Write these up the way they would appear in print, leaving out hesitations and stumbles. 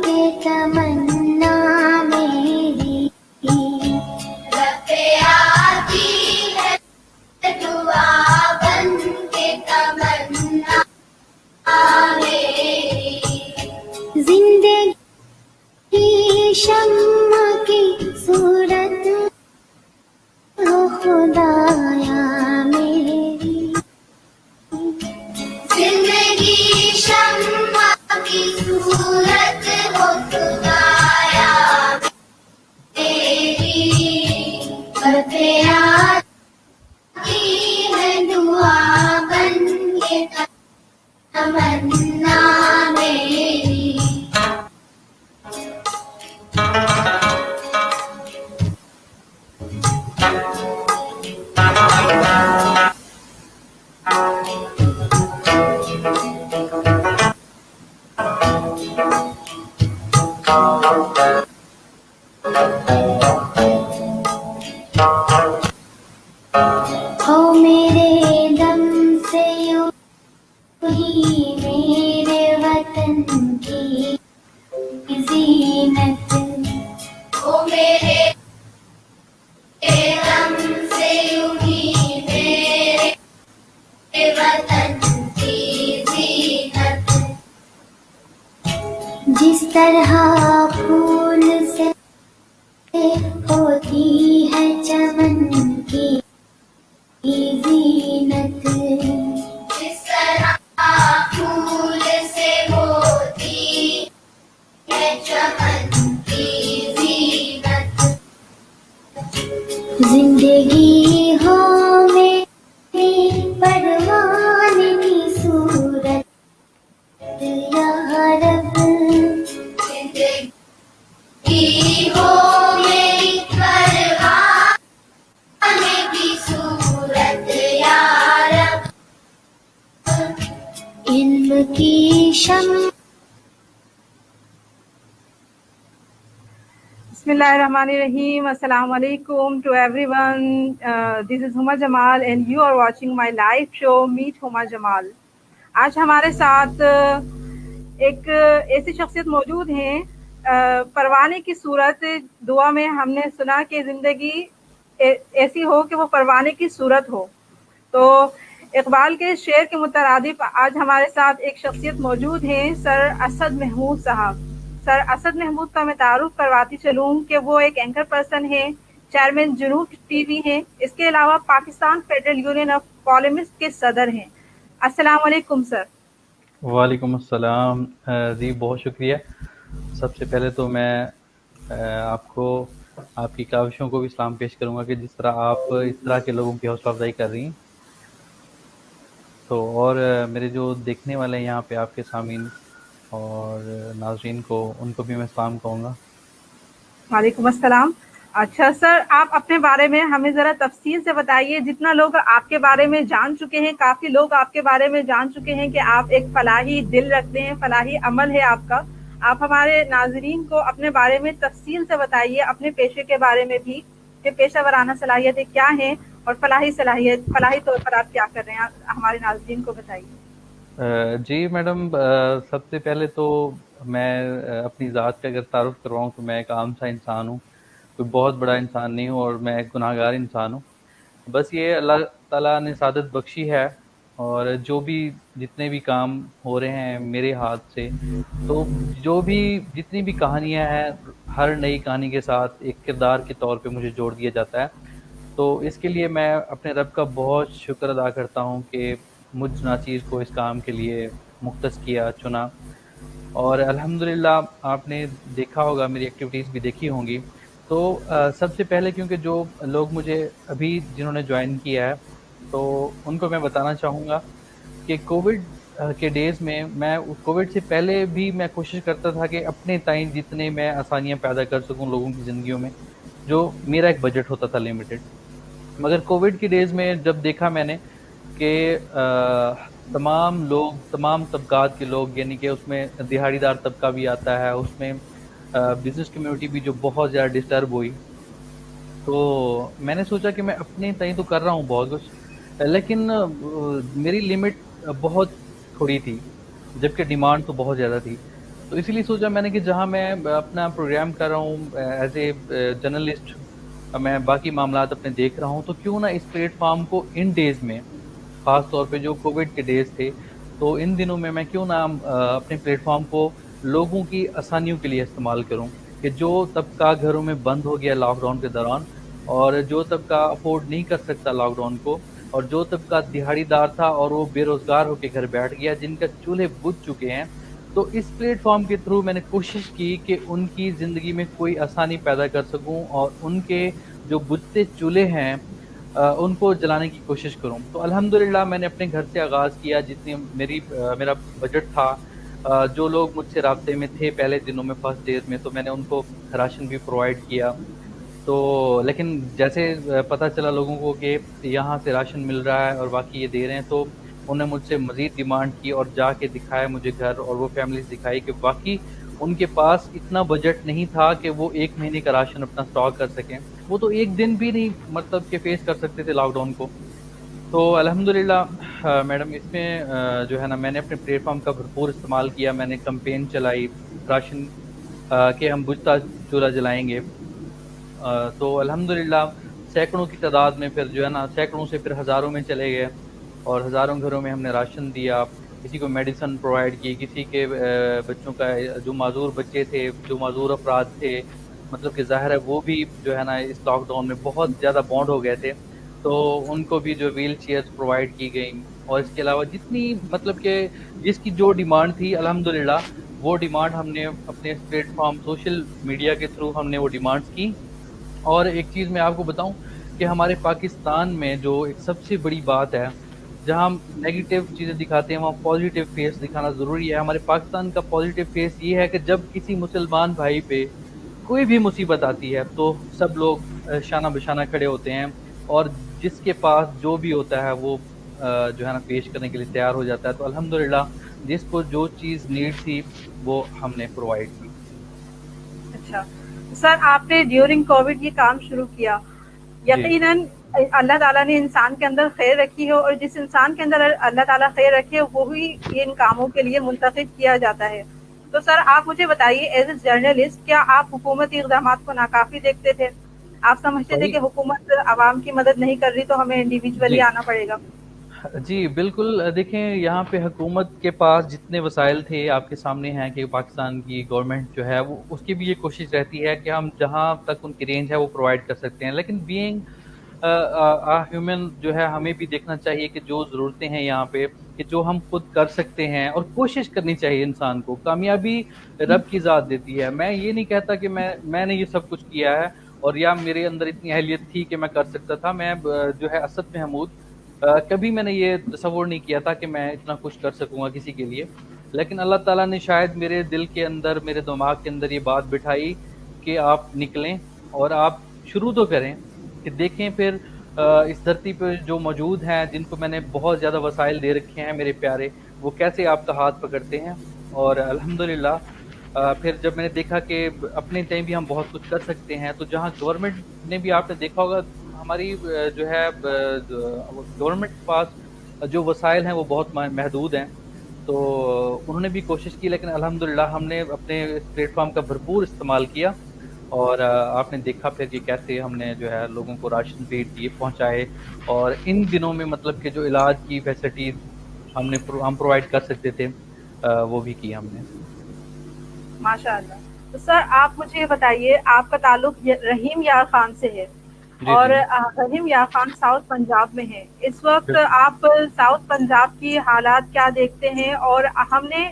کے تمنا میری رب پہ آتی ہے دعا بن کے تمنا میری زندگی شمع کی صورت ہو خدایا میری زندگی شمع کی صورت ہو خدایا میری کرتے آتی ہے دعا بن کے تمنا میری ہو میرے دم سے یوں ہی میرے وطن کی زینت ہو میرے دم سے یوں ہی میرے وطن کی زینت جس طرح پھول سے ہوتی ہے چمن کی زینت جس طرح پھول سے ہوتی ہے چمن کی زینت زندگی ہو میری پروان کی صورت یا رب زندگی ہو میری پروان کی صورت یا رب علم کی شمع بسم اللہ الرحمن الرحیم. السلام علیکم to everyone. This is Huma Jamal and you are watching my live show Meet Huma Jamal. آج ہمارے ساتھ ایک ایسی شخصیت موجود ہیں پروانے کی صورت دعا میں ہم نے سنا کہ زندگی ایسی ہو کہ وہ پروانے کی صورت ہو. تو اقبال کے شعر کے مترادف آج ہمارے ساتھ ایک شخصیت موجود ہیں سر اسد محمود صاحب. سر اسد محمود کا میں تعارف کرواتی چلوں کہ وہ ایک اینکر پرسن ہیں, چیئرمین جنوب ٹی وی ہیں, اس کے علاوہ Pakistan federal union of columnist کے صدر ہیں. السلام علیکم سر. وعلیکم السلام جی, بہت شکریہ. سب سے پہلے تو میں آپ کو آپ کی کاوشوں کو بھی سلام پیش کروں گا کہ جس طرح آپ اس طرح کے لوگوں کی حوصلہ افزائی کر رہی ہیں. تو اور میرے جو دیکھنے والے ہیں یہاں پہ آپ کے سامعین اور ناظرین کو, ان کو بھی میں سلام کہوں گا. وعلیکم السلام. اچھا سر, آپ اپنے بارے میں ہمیں ذرا تفصیل سے بتائیے. جتنا لوگ آپ کے بارے میں جان چکے ہیں, کافی لوگ آپ کے بارے میں جان چکے ہیں کہ آپ ایک فلاحی دل رکھتے ہیں, فلاحی عمل ہے آپ کا. آپ ہمارے ناظرین کو اپنے بارے میں تفصیل سے بتائیے, اپنے پیشے کے بارے میں بھی کہ پیشہ ورانہ صلاحیتیں کیا ہیں اور فلاحی طور پر آپ کیا کر رہے ہیں, ہمارے ناظرین کو بتائیے. جی میڈم, سب سے پہلے تو میں اپنی ذات کا اگر تعارف کرواؤں تو میں ایک عام سا انسان ہوں, کوئی بہت بڑا انسان نہیں ہوں, اور میں ایک گناہ گار انسان ہوں. بس یہ اللہ تعالیٰ نے سعادت بخشی ہے, اور جو بھی جتنے بھی کام ہو رہے ہیں میرے ہاتھ سے, تو جو بھی جتنی بھی کہانیاں ہیں, ہر نئی کہانی کے ساتھ ایک کردار کے طور پہ مجھے جوڑ دیا جاتا ہے. تو اس کے لیے میں اپنے رب کا بہت شکر ادا کرتا ہوں کہ مجھ ناچیز کو اس کام کے لیے مختص کیا, چنا. اور الحمدللہ آپ نے دیکھا ہوگا, میری ایکٹیویٹیز بھی دیکھی ہوں گی. تو سب سے پہلے کیونکہ جو لوگ مجھے ابھی جنہوں نے جوائن کیا ہے, تو ان کو میں بتانا چاہوں گا کہ کووڈ کے ڈیز میں کووڈ سے پہلے بھی میں کوشش کرتا تھا کہ اپنے تئیں جتنے میں آسانیاں پیدا کر سکوں لوگوں کی زندگیوں میں, جو میرا ایک بجٹ ہوتا تھا لمیٹڈ. مگر کووڈ کی ڈیز میں جب دیکھا میں نے کہ تمام لوگ, تمام طبقات کے لوگ, یعنی کہ اس میں دہاڑی دار طبقہ بھی آتا ہے, اس میں بزنس کمیونٹی بھی جو بہت زیادہ ڈسٹرب ہوئی. تو میں نے سوچا کہ میں اپنے تئیں تو کر رہا ہوں بہت کچھ, لیکن میری لمٹ بہت تھوڑی تھی, جبکہ ڈیمانڈ تو بہت زیادہ تھی. تو اسی لیے سوچا میں نے کہ جہاں میں اپنا پروگرام کر رہا ہوں ایز اے جرنلسٹ، میں باقی معاملات اپنے دیکھ رہا ہوں، تو کیوں نہ اس پلیٹ فارم کو ان ڈیز میں، خاص طور پہ جو کووڈ کے ڈیز تھے، تو ان دنوں میں کیوں نہ اپنے پلیٹ فارم کو لوگوں کی آسانیوں کے لیے استعمال کروں، کہ جو طبقہ گھروں میں بند ہو گیا لاک ڈاؤن کے دوران، اور جو طبقہ افورڈ نہیں کر سکتا لاک ڈاؤن کو، اور جو طبقہ دہاڑی دار تھا اور وہ بے روزگار ہو کے گھر بیٹھ گیا، جن کا چولہے بجھ چکے ہیں، تو اس پلیٹ فارم کے تھرو میں نے کوشش کی کہ ان کی زندگی میں کوئی آسانی پیدا کر سکوں، اور ان کے جو بجھتے چولہے ہیں ان کو جلانے کی کوشش کروں۔ تو الحمدللہ میں نے اپنے گھر سے آغاز کیا، جتنی میرا بجٹ تھا، جو لوگ مجھ سے رابطے میں تھے پہلے دنوں میں، فرسٹ ڈیز میں، تو میں نے ان کو راشن بھی پرووائڈ کیا۔ تو لیکن جیسے پتہ چلا لوگوں کو کہ یہاں سے راشن مل رہا ہے اور باقی یہ دے رہے ہیں، تو انہوں نے مجھ سے مزید ڈیمانڈ کی اور جا کے دکھایا مجھے گھر، اور وہ فیملیز دکھائی کہ باقی ان کے پاس اتنا بجٹ نہیں تھا کہ وہ 1 مہینے کا راشن اپنا اسٹاک کر سکیں، وہ تو ایک دن بھی نہیں مطلب کہ فیس کر سکتے تھے لاک ڈاؤن کو۔ تو الحمدللہ میڈم اس میں جو ہے نا میں نے اپنے پلیٹ فارم کا بھرپور استعمال کیا، میں نے کمپین چلائی راشن کہ ہم بجھتا چولہا جلائیں گے۔ تو الحمدللہ سینکڑوں کی تعداد میں پھر جو ہے نا سینکڑوں سے پھر ہزاروں میں چلے گئے، اور ہزاروں گھروں میں ہم نے راشن دیا، کسی کو میڈیسن پرووائڈ کی، کسی کے بچوں کا جو معذور بچے تھے، جو معذور افراد تھے، مطلب کہ ظاہر ہے وہ بھی جو ہے نا اس لاک ڈاؤن میں بہت زیادہ بونڈ ہو گئے تھے، تو ان کو بھی جو ویل چیئرز پرووائڈ کی گئیں، اور اس کے علاوہ جتنی مطلب کہ جس کی جو ڈیمانڈ تھی الحمدللہ وہ ڈیمانڈ ہم نے اپنے پلیٹ فارم سوشل میڈیا کے تھرو ہم نے وہ ڈیمانڈز کی۔ اور ایک چیز میں آپ کو بتاؤں کہ ہمارے پاکستان میں جو ایک سب سے بڑی بات ہے، جہاں ہم نیگیٹو چیزیں دکھاتے ہیں وہاں پازیٹیو فیس دکھانا ضروری ہے۔ ہمارے پاکستان کا پازیٹیو فیس یہ ہے کہ جب کسی مسلمان بھائی پہ کوئی بھی مصیبت آتی ہے تو سب لوگ شانہ بشانہ کھڑے ہوتے ہیں، اور جس کے پاس جو بھی ہوتا ہے وہ جو ہے نا پیش کرنے کے لیے تیار ہو جاتا ہے۔ تو الحمدللہ جس کو جو چیز نیڈ تھی وہ ہم نے پرووائڈ کی۔ اچھا سر، آپ نے ڈیورنگ کووڈ یہ کام شروع کیا، یقیناً اللہ تعالیٰ نے انسان کے اندر خیر رکھی ہو، اور جس انسان کے اندر اللہ تعالیٰ خیر رکھے وہی ان کاموں کے لیے منتخب کیا جاتا ہے۔ تو سر آپ مجھے بتائیے ایز اے جرنلسٹ، کیا آپ حکومتی اقدامات کو ناکافی دیکھتے تھے؟ آپ سمجھتے تھے کہ حکومت عوام کی مدد نہیں کر رہی تو ہمیں انڈیویجولی آنا پڑے گا؟ جی بالکل، دیکھیں یہاں پہ حکومت کے پاس جتنے وسائل تھے آپ کے سامنے ہیں کہ پاکستان کی گورنمنٹ جو ہے وہ اس کی بھی یہ کوشش رہتی ہے کہ ہم جہاں تک ان کی رینج ہے وہ پرووائڈ کر سکتے ہیں، لیکن بینگ ہیومن جو ہے ہمیں بھی دیکھنا چاہیے کہ جو ضرورتیں ہیں یہاں پہ کہ جو ہم خود کر سکتے ہیں، اور کوشش کرنی چاہیے انسان کو۔ کامیابی رب کی ذات دیتی ہے، میں یہ نہیں کہتا کہ میں نے یہ سب کچھ کیا ہے اور یا میرے اندر اتنی اہلیت تھی کہ میں کر سکتا تھا۔ میں جو ہے اسد محمود کبھی میں نے یہ تصور نہیں کیا تھا کہ میں اتنا کچھ کر سکوں گا کسی کے لیے، لیکن اللہ تعالیٰ نے شاید میرے دل کے اندر، میرے دماغ کے اندر یہ بات بٹھائی کہ آپ نکلیں اور آپ شروع تو کریں، کہ دیکھیں پھر اس دھرتی پہ جو موجود ہیں، جن کو میں نے بہت زیادہ وسائل دے رکھے ہیں میرے پیارے، وہ کیسے آپ کا ہاتھ پکڑتے ہیں۔ اور الحمدللہ پھر جب میں نے دیکھا کہ اپنے ٹائم بھی ہم بہت کچھ کر سکتے ہیں، تو جہاں گورنمنٹ نے بھی، آپ نے دیکھا ہوگا ہماری جو ہے گورنمنٹ کے پاس جو وسائل ہیں وہ بہت محدود ہیں، تو انہوں نے بھی کوشش کی، لیکن الحمدللہ ہم نے اپنے پلیٹ فارم کا بھرپور استعمال کیا، اور آپ نے دیکھا پھر کہ کیسے ہم نے جو ہے لوگوں کو راشن دیے پہنچائے، اور ان دنوں میں مطلب کہ جو علاج کی فیسلٹیز ہم پرووائڈ کر سکتے تھے وہ بھی کی ہم نے۔ ماشاء اللہ۔ تو سر آپ مجھے بتائیے، آپ کا تعلق رحیم یار خان سے ہے، اور رحیم یار خان ساؤتھ پنجاب میں ہے اس وقت، آپ ساؤتھ پنجاب کی حالات کیا دیکھتے ہیں؟ اور ہم نے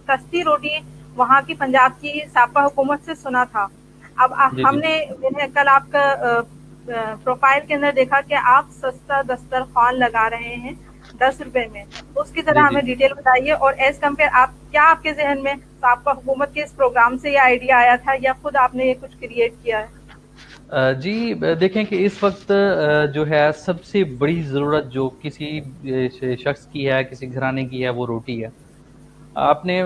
سستی روٹی وہاں کی پنجاب کی سابقہ حکومت سے سنا تھا، اب ہم نے کل آپ کا پروفائل کے اندر دیکھا کہ آپ سستا دسترخوان لگا رہے ہیں 10 روپے میں، اس کی طرح ہمیں ڈیٹیل بتائیے، اور ایز کمپیئر آپ کے ذہن میں سابقہ حکومت کے اس پروگرام سے یہ آئیڈیا آیا تھا یا خود آپ نے یہ کچھ کریٹ کیا ہے؟ جی دیکھیں کہ اس وقت جو ہے سب سے بڑی ضرورت جو کسی شخص کی ہے، کسی گھرانے کی ہے، وہ روٹی ہے۔ آپ نے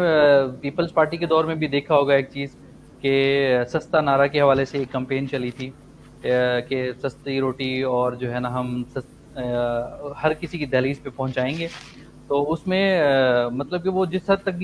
پیپلز پارٹی کے دور میں بھی دیکھا ہوگا ایک چیز کہ سستا نعرہ کے حوالے سے ایک کمپین چلی تھی کہ سستی روٹی اور جو ہے نا ہم ہر کسی کی دہلیز پہ پہنچائیں گے، تو اس میں مطلب کہ وہ جس حد تک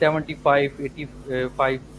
75-85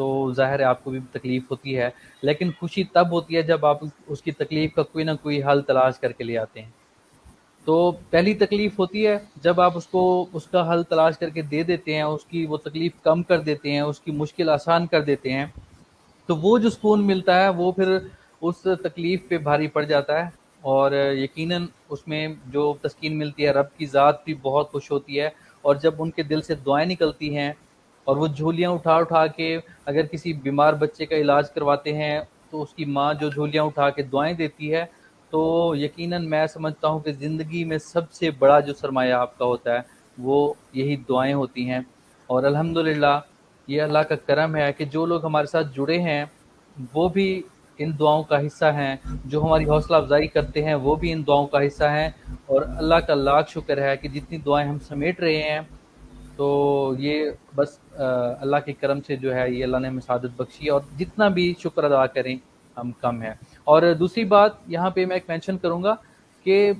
تو ظاہر ہے آپ کو بھی تکلیف ہوتی ہے، لیکن خوشی تب ہوتی ہے جب آپ اس کی تکلیف کا کوئی نہ کوئی حل تلاش کر کے لے آتے ہیں۔ تو پہلی تکلیف ہوتی ہے جب آپ اس کو اس کا حل تلاش کر کے دے دیتے ہیں، اس کی وہ تکلیف کم کر دیتے ہیں، اس کی مشکل آسان کر دیتے ہیں، تو وہ جو سکون ملتا ہے وہ پھر اس تکلیف پہ بھاری پڑ جاتا ہے، اور یقیناً اس میں جو تسکین ملتی ہے، رب کی ذات بھی بہت خوش ہوتی ہے، اور جب ان کے دل سے دعائیں نکلتی ہیں اور وہ جھولیاں اٹھا اٹھا کے اگر کسی بیمار بچے کا علاج کرواتے ہیں تو اس کی ماں جو جھولیاں اٹھا کے دعائیں دیتی ہے، تو یقیناً میں سمجھتا ہوں کہ زندگی میں سب سے بڑا جو سرمایہ آپ کا ہوتا ہے وہ یہی دعائیں ہوتی ہیں۔ اور الحمدللہ یہ اللہ کا کرم ہے کہ جو لوگ ہمارے ساتھ جڑے ہیں وہ بھی ان دعاؤں کا حصہ ہیں، جو ہماری حوصلہ افزائی کرتے ہیں وہ بھی ان دعاؤں کا حصہ ہیں، اور اللہ کا لاکھ شکر ہے کہ جتنی دعائیں ہم سمیٹ رہے ہیں تو یہ بس اللہ کے کرم سے جو ہے یہ اللہ نے ہمیں سعادت بخشی ہے، اور جتنا بھی شکر ادا کریں ہم کم ہے۔ اور دوسری بات یہاں پہ میں ایک مینشن کروں گا کہ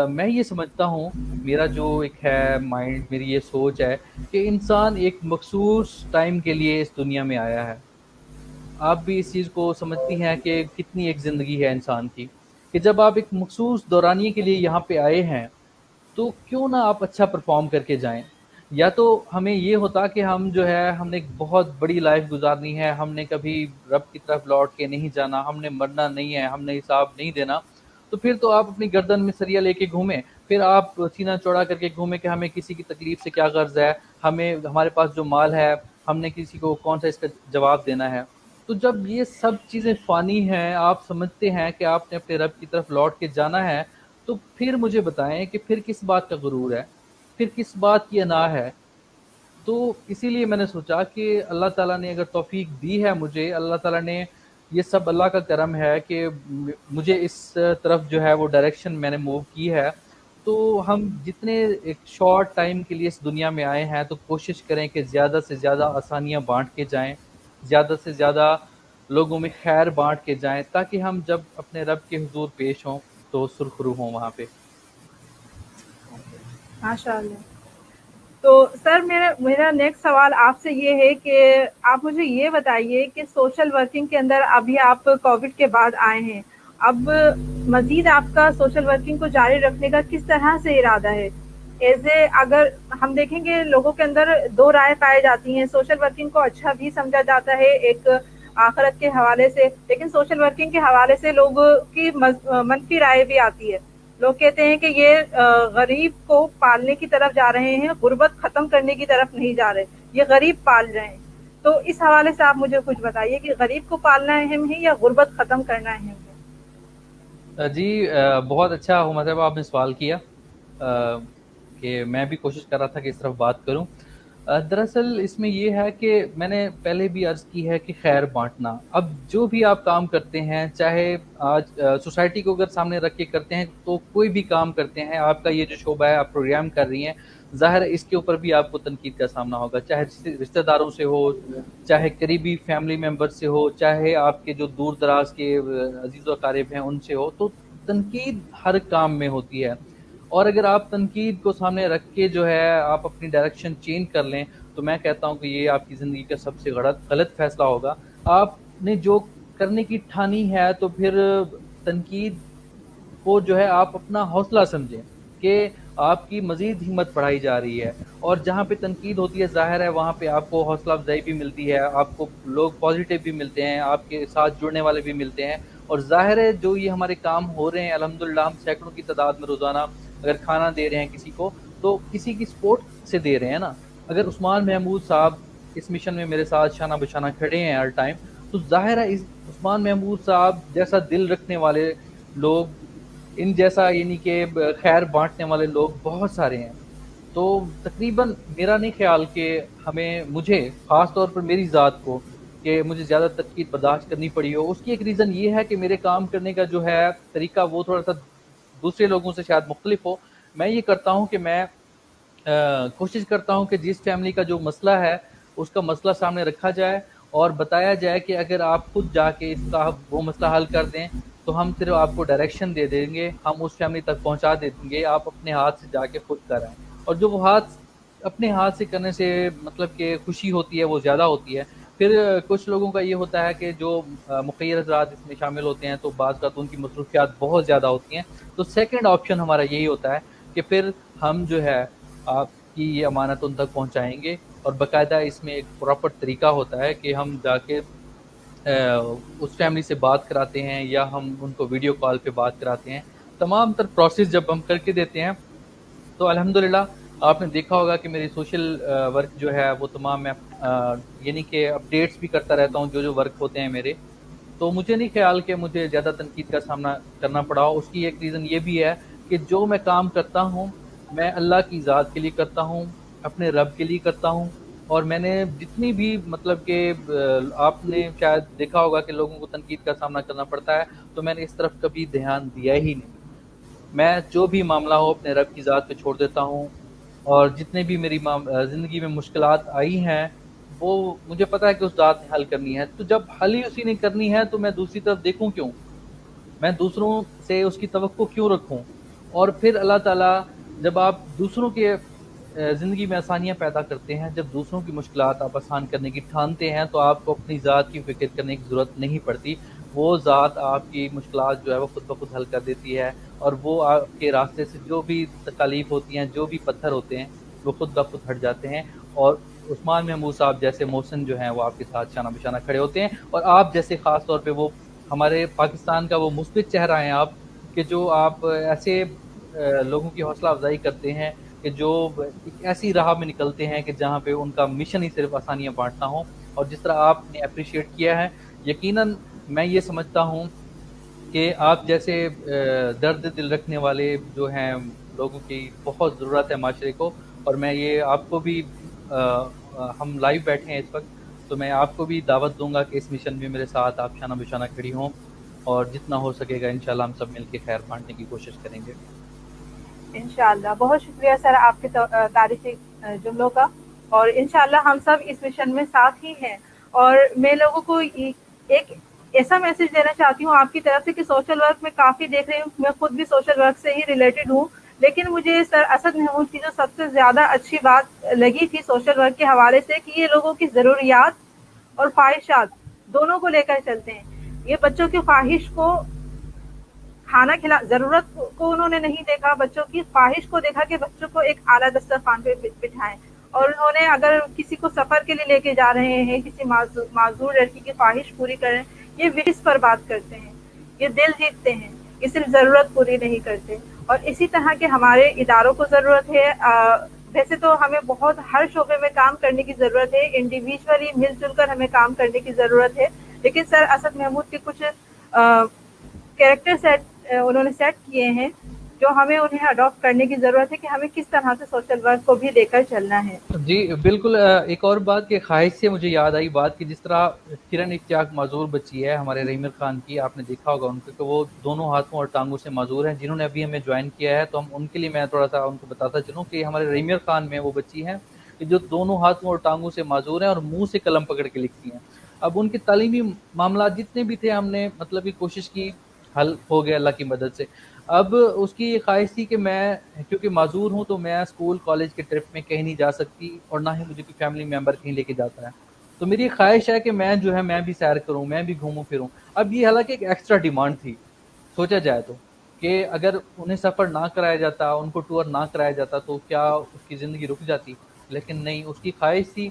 میں یہ سمجھتا ہوں، میرا جو ایک ہے مائنڈ، میری یہ سوچ ہے کہ انسان ایک مخصوص ٹائم کے لیے اس دنیا میں آیا ہے۔ آپ بھی اس چیز کو سمجھتی ہیں کہ کتنی ایک زندگی ہے انسان کی، کہ جب آپ ایک مخصوص دورانیے کے لیے یہاں پہ آئے ہیں تو کیوں نہ آپ اچھا پرفارم کر کے جائیں۔ یا تو ہمیں یہ ہوتا کہ ہم جو ہے ہم نے ایک بہت بڑی لائف گزارنی ہے، ہم نے کبھی رب کی طرف لوٹ کے نہیں جانا، ہم نے مرنا نہیں ہے، ہم نے حساب نہیں دینا، تو پھر تو آپ اپنی گردن میں سریا لے کے گھومیں، پھر آپ سینہ چوڑا کر کے گھومیں کہ ہمیں کسی کی تکلیف سے کیا غرض ہے، ہمیں ہمارے پاس جو مال ہے ہم نے کسی کو کون سا اس کا جواب دینا ہے۔ تو جب یہ سب چیزیں فانی ہیں، آپ سمجھتے ہیں کہ آپ نے اپنے رب کی طرف لوٹ کے جانا ہے، تو پھر مجھے بتائیں کہ پھر کس بات کا غرور ہے، پھر کس بات کی انا ہے۔ تو اسی لیے میں نے سوچا کہ اللہ تعالیٰ نے اگر توفیق دی ہے مجھے، اللہ تعالیٰ نے یہ سب اللہ کا کرم ہے کہ مجھے اس طرف جو ہے وہ ڈائریکشن میں نے موو کی ہے، تو ہم جتنے ایک شارٹ ٹائم کے لیے اس دنیا میں آئے ہیں تو کوشش کریں کہ زیادہ سے زیادہ آسانیاں بانٹ کے جائیں، زیادہ سے زیادہ لوگوں میں خیر بانٹ کے جائیں، تاکہ ہم جب اپنے رب کے حضور پیش ہوں تو سرخرو ہوں وہاں پہ۔ ماشاء اللہ۔ تو سر میرا نیکسٹ سوال آپ سے یہ ہے کہ آپ مجھے یہ بتائیے کہ سوشل ورکنگ کے اندر ابھی آپ کووڈ کے بعد آئے ہیں، اب مزید آپ کا سوشل ورکنگ کو جاری رکھنے کا کس طرح سے ارادہ ہے؟ اگر ہم دیکھیں گے لوگوں کے اندر دو رائے پائی جاتی ہیں، سوشل ورکنگ کو اچھا بھی سمجھا جاتا ہے ایک آخرت کے حوالے سے، لیکن سوشل ورکنگ کے حوالے سے لوگوں کی منفی رائے بھی آتی ہے۔ لوگ کہتے ہیں کہ یہ غریب کو پالنے کی طرف جا رہے ہیں، غربت ختم کرنے کی طرف نہیں جا رہے، یہ غریب پال رہے ہیں۔ تو اس حوالے سے آپ مجھے کچھ بتائیے کہ غریب کو پالنا اہم ہے یا غربت ختم کرنا اہم ہے؟ جی بہت اچھا مطلب آپ نے سوال کیا، کہ میں بھی کوشش کر رہا تھا کہ اس طرف بات کروں۔ دراصل اس میں یہ ہے کہ میں نے پہلے بھی عرض کی ہے کہ خیر بانٹنا، اب جو بھی آپ کام کرتے ہیں، چاہے آج سوسائٹی کو اگر سامنے رکھ کے کرتے ہیں تو کوئی بھی کام کرتے ہیں، آپ کا یہ جو شعبہ ہے آپ پروگرام کر رہی ہیں، ظاہر ہے اس کے اوپر بھی آپ کو تنقید کا سامنا ہوگا، چاہے رشتہ داروں سے ہو، چاہے قریبی فیملی ممبر سے ہو، چاہے آپ کے جو دور دراز کے عزیز و اقارب ہیں ان سے ہو، تو تنقید ہر کام میں ہوتی ہے۔ اور اگر آپ تنقید کو سامنے رکھ کے جو ہے آپ اپنی ڈائریکشن چینج کر لیں تو میں کہتا ہوں کہ یہ آپ کی زندگی کا سب سے غلط فیصلہ ہوگا۔ آپ نے جو کرنے کی ٹھانی ہے تو پھر تنقید کو جو ہے آپ اپنا حوصلہ سمجھیں کہ آپ کی مزید ہمت بڑھائی جا رہی ہے، اور جہاں پہ تنقید ہوتی ہے ظاہر ہے وہاں پہ آپ کو حوصلہ افزائی بھی ملتی ہے، آپ کو لوگ پازیٹیو بھی ملتے ہیں، آپ کے ساتھ جڑنے والے بھی ملتے ہیں، اور ظاہر ہے جو یہ ہمارے کام ہو رہے ہیں الحمدللہ ہم سینکڑوں کی تعداد میں روزانہ اگر کھانا دے رہے ہیں کسی کو تو کسی کی سپورٹ سے دے رہے ہیں نا۔ اگر عثمان محمود صاحب اس مشن میں میرے ساتھ شانہ بشانہ کھڑے ہیں ہر ٹائم، تو ظاہر ہے اس عثمان محمود صاحب جیسا دل رکھنے والے لوگ، ان جیسا یعنی کہ خیر بانٹنے والے لوگ بہت سارے ہیں۔ تو تقریباً میرا نہیں خیال کہ مجھے خاص طور پر میری ذات کو کہ مجھے زیادہ تنقید برداشت کرنی پڑی ہو، اس کی ایک ریزن یہ ہے کہ میرے کام کرنے کا جو ہے طریقہ وہ تھوڑا سا دوسرے لوگوں سے شاید مختلف ہو۔ میں یہ کرتا ہوں کہ میں کوشش کرتا ہوں کہ جس فیملی کا جو مسئلہ ہے اس کا مسئلہ سامنے رکھا جائے اور بتایا جائے کہ اگر آپ خود جا کے اس کا وہ مسئلہ حل کر دیں تو ہم صرف آپ کو ڈائریکشن دے دیں گے، ہم اس فیملی تک پہنچا دیں گے، آپ اپنے ہاتھ سے جا کے خود کریں۔ اور جو وہ اپنے ہاتھ سے کرنے سے مطلب کہ خوشی ہوتی ہے وہ زیادہ ہوتی ہے۔ پھر کچھ لوگوں کا یہ ہوتا ہے کہ جو مخیر حضرات اس میں شامل ہوتے ہیں تو بعض کا تو ان کی مصروفیات بہت زیادہ ہوتی ہیں، تو سیکنڈ آپشن ہمارا یہی ہوتا ہے کہ پھر ہم جو ہے آپ کی یہ امانت ان تک پہنچائیں گے، اور باقاعدہ اس میں ایک پراپر طریقہ ہوتا ہے کہ ہم جا کے اس فیملی سے بات کراتے ہیں یا ہم ان کو ویڈیو کال پہ بات کراتے ہیں. تمام تر پروسیس جب ہم کر کے دیتے ہیں تو الحمدللہ آپ نے دیکھا ہوگا کہ میری سوشل ورک جو ہے وہ تمام میں یعنی کہ اپڈیٹس بھی کرتا رہتا ہوں جو ورک ہوتے ہیں میرے. تو مجھے نہیں خیال کہ مجھے زیادہ تنقید کا سامنا کرنا پڑا. اس کی ایک ریزن یہ بھی ہے کہ جو میں کام کرتا ہوں میں اللہ کی ذات کے لیے کرتا ہوں، اپنے رب کے لیے کرتا ہوں. اور میں نے جتنی بھی مطلب کہ آپ نے شاید دیکھا ہوگا کہ لوگوں کو تنقید کا سامنا کرنا پڑتا ہے، تو میں نے اس طرف کبھی دھیان دیا ہی نہیں. میں جو بھی معاملہ ہو اپنے رب کی ذات پہ چھوڑ دیتا ہوں، اور جتنے بھی میری زندگی میں مشکلات آئی ہیں وہ مجھے پتہ ہے کہ اس ذات نے حل کرنی ہے. تو جب حل ہی اسی نے کرنی ہے تو میں دوسری طرف دیکھوں کیوں، میں دوسروں سے اس کی توقع کیوں رکھوں. اور پھر اللہ تعالیٰ جب آپ دوسروں کے زندگی میں آسانیاں پیدا کرتے ہیں، جب دوسروں کی مشکلات آپ آسان کرنے کی ٹھانتے ہیں، تو آپ کو اپنی ذات کی فکر کرنے کی ضرورت نہیں پڑتی. وہ ذات آپ کی مشکلات جو ہے وہ خود بخود حل کر دیتی ہے، اور وہ آپ کے راستے سے جو بھی تکالیف ہوتی ہیں، جو بھی پتھر ہوتے ہیں، وہ خود بخود ہٹ جاتے ہیں. اور عثمان محمود صاحب جیسے محسن جو ہیں وہ آپ کے ساتھ شانہ بشانہ کھڑے ہوتے ہیں. اور آپ جیسے خاص طور پہ وہ ہمارے پاکستان کا وہ مثبت چہرہ ہیں آپ، کہ جو آپ ایسے لوگوں کی حوصلہ افزائی کرتے ہیں کہ جو ایک ایسی راہ میں نکلتے ہیں کہ جہاں پہ ان کا مشن ہی صرف آسانیاں بانٹنا ہو. اور جس طرح آپ نے اپریشیٹ کیا ہے، یقیناً میں یہ سمجھتا ہوں کہ آپ جیسے درد دل رکھنے والے جو ہیں لوگوں کی بہت ضرورت ہے معاشرے کو. اور میں یہ آپ کو بھی ہم لائیو بیٹھے ہیں اس وقت، تو میں آپ کو بھی دعوت دوں گا کہ اس مشن میں میرے ساتھ آپ شانہ بشانہ کھڑی ہوں، اور جتنا ہو سکے گا انشاءاللہ ہم سب مل کے خیر بانٹنے کی کوشش کریں گے. انشاءاللہ. بہت شکریہ سر آپ کے تعریفی جملوں کا، اور انشاءاللہ ہم سب اس مشن میں ساتھ ہی ہیں. اور میں لوگوں کو ایک ایسا میسج دینا چاہتی ہوں آپ کی طرف سے کہ سوشل ورک میں کافی دیکھ رہی ہوں، میں خود بھی سوشل ورک سے ہی ریلیٹڈ ہوں، لیکن مجھے سر اسد محمود کی جو سب سے زیادہ اچھی بات لگی تھی سوشل ورک کے حوالے سے کہ یہ لوگوں کی ضروریات اور خواہشات دونوں کو لے کر چلتے ہیں. یہ بچوں کی خواہش کو کھانا ضرورت کو انہوں نے نہیں دیکھا، بچوں کی خواہش کو دیکھا کہ بچوں کو ایک اعلیٰ دسترخوان پہ بٹھائیں. اور انہوں نے اگر کسی کو سفر کے لیے لے کے جا رہے ہیں، کسی معذور لڑکی کی خواہش پوری کریں، یہ وش پر بات کرتے ہیں، یہ دل جیتتے ہیں، یہ صرف ضرورت پوری نہیں کرتے. اور اسی طرح کے ہمارے اداروں کو ضرورت ہے. ویسے تو ہمیں بہت ہر شعبے میں کام کرنے کی ضرورت ہے، انڈیویجولی مل جل کر ہمیں کام کرنے کی ضرورت ہے، لیکن سر اسد محمود کے کچھ کیریکٹر سیٹ انہوں نے سیٹ کیے ہیں جو ہمیں انہیں اڈاپٹ کرنے کی ضرورت ہے کہ ہمیں کس طرح سے سوشل ورک کو بھی لے کر چلنا ہے. جی بالکل. ایک اور بات کہ خواہش سے مجھے یاد آئی بات کہ جس طرح کرن اشتیاق معذور بچی ہے ہمارے رحیمر خان کی، آپ نے دیکھا ہوگا ان کو کہ وہ دونوں ہاتھوں اور ٹانگوں سے معذور ہیں. جنہوں نے ابھی ہمیں جوائن کیا ہے تو ہم ان کے لیے میں تھوڑا سا ان کو بتاتا چلوں کہ ہمارے رحیمر خان میں وہ بچی ہیں کہ جو دونوں ہاتھوں اور ٹانگوں سے معذور ہیں اور منہ سے قلم پکڑ کے لکھتی ہیں. اب ان کے تعلیمی معاملات جتنے بھی تھے ہم نے مطلب کہ کوشش کی، حل ہو گیا اللہ کی مدد سے. اب اس کی یہ خواہش تھی کہ میں کیونکہ معذور ہوں تو میں اسکول کالج کے ٹرپ میں کہیں نہیں جا سکتی، اور نہ ہی مجھے کوئی فیملی ممبر کہیں لے کے جاتا ہے. تو میری خواہش ہے کہ میں جو ہے میں بھی سیر کروں، میں بھی گھوموں پھروں. اب یہ حالانکہ ایک ایکسٹرا ڈیمانڈ تھی سوچا جائے تو، کہ اگر انہیں سفر نہ کرایا جاتا، ان کو ٹور نہ کرایا جاتا تو کیا اس کی زندگی رک جاتی؟ لیکن نہیں، اس کی خواہش تھی.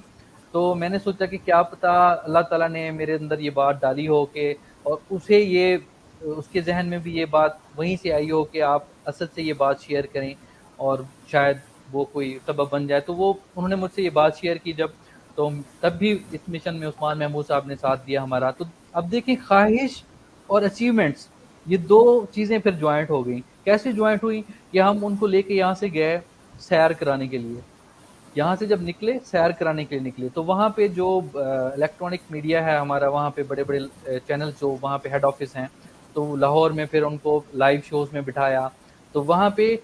تو میں نے سوچا کہ کیا پتہ اللہ تعالیٰ نے میرے اندر یہ بات ڈالی ہو کہ، اور اسے یہ اس کے ذہن میں بھی یہ بات وہیں سے آئی ہو کہ آپ اسد سے یہ بات شیئر کریں اور شاید وہ کوئی سبب بن جائے. تو وہ انہوں نے مجھ سے یہ بات شیئر کی جب، تو تب بھی اس مشن میں عثمان محمود صاحب نے ساتھ دیا ہمارا. تو اب دیکھیں خواہش اور اچیومنٹس یہ دو چیزیں پھر جوائنٹ ہو گئیں. کیسے جوائنٹ ہوئی کہ ہم ان کو لے کے یہاں سے گئے سیر کرانے کے لیے. یہاں سے جب نکلے سیر کرانے کے لیے نکلے تو وہاں پہ جو الیکٹرانک میڈیا ہے ہمارا، وہاں پہ بڑے بڑے چینل جو وہاں پہ ہیڈ آفس ہیں، تو لاہور میں پھر ان کو لائیو شوز میں بٹھایا. تو وہاں پہ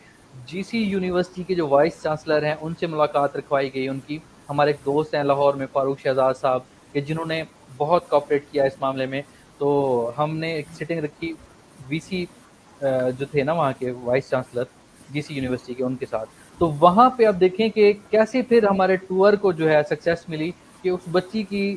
جی سی یونیورسٹی کے جو وائس چانسلر ہیں ان سے ملاقات رکھوائی گئی ان کی. ہمارے ایک دوست ہیں لاہور میں فاروق شہزاد صاحب، کہ جنہوں نے بہت کوآپریٹ کیا اس معاملے میں. تو ہم نے ایک سٹنگ رکھی وی سی جو تھے نا وہاں کے وائس چانسلر جی سی یونیورسٹی کے، ان کے ساتھ. تو وہاں پہ اب دیکھیں کہ کیسے پھر ہمارے ٹور کو جو ہے سکسیس ملی کہ اس بچی کی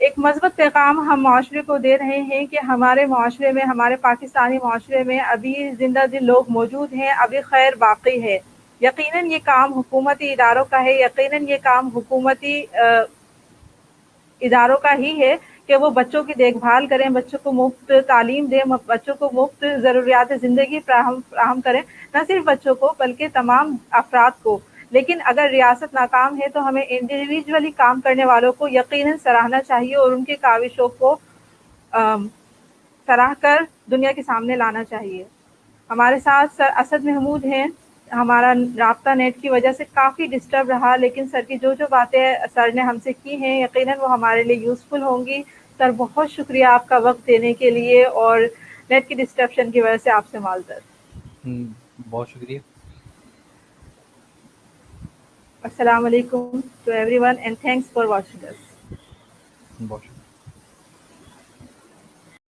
ایک مثبت پیغام ہم معاشرے کو دے رہے ہیں کہ ہمارے معاشرے میں، ہمارے پاکستانی معاشرے میں ابھی زندہ دل لوگ موجود ہیں، ابھی خیر باقی ہے. یقیناً یہ کام حکومتی اداروں کا ہے، یقیناً یہ کام حکومتی اداروں کا ہی ہے کہ وہ بچوں کی دیکھ بھال کریں، بچوں کو مفت تعلیم دیں، بچوں کو مفت ضروریات زندگی فراہم کریں، نہ صرف بچوں کو بلکہ تمام افراد کو. لیکن اگر ریاست ناکام ہے تو ہمیں انڈیویجولی کام کرنے والوں کو یقیناً سراہنا چاہیے اور ان کی کاوشوں کو سراہ کر دنیا کے سامنے لانا چاہیے. ہمارے ساتھ سر اسد محمود ہیں. ہمارا رابطہ نیٹ کی وجہ سے کافی ڈسٹرب رہا، لیکن سر کی جو باتیں سر نے ہم سے کی ہیں یقیناً وہ ہمارے لیے یوزفل ہوں گی. سر بہت شکریہ آپ کا وقت دینے کے لیے، اور نیٹ کی ڈسٹرپشن کی وجہ سے آپ سے معذرت. بہت شکریہ. السلام علیکم to everyone and thanks for watching us. بہت شکریہ.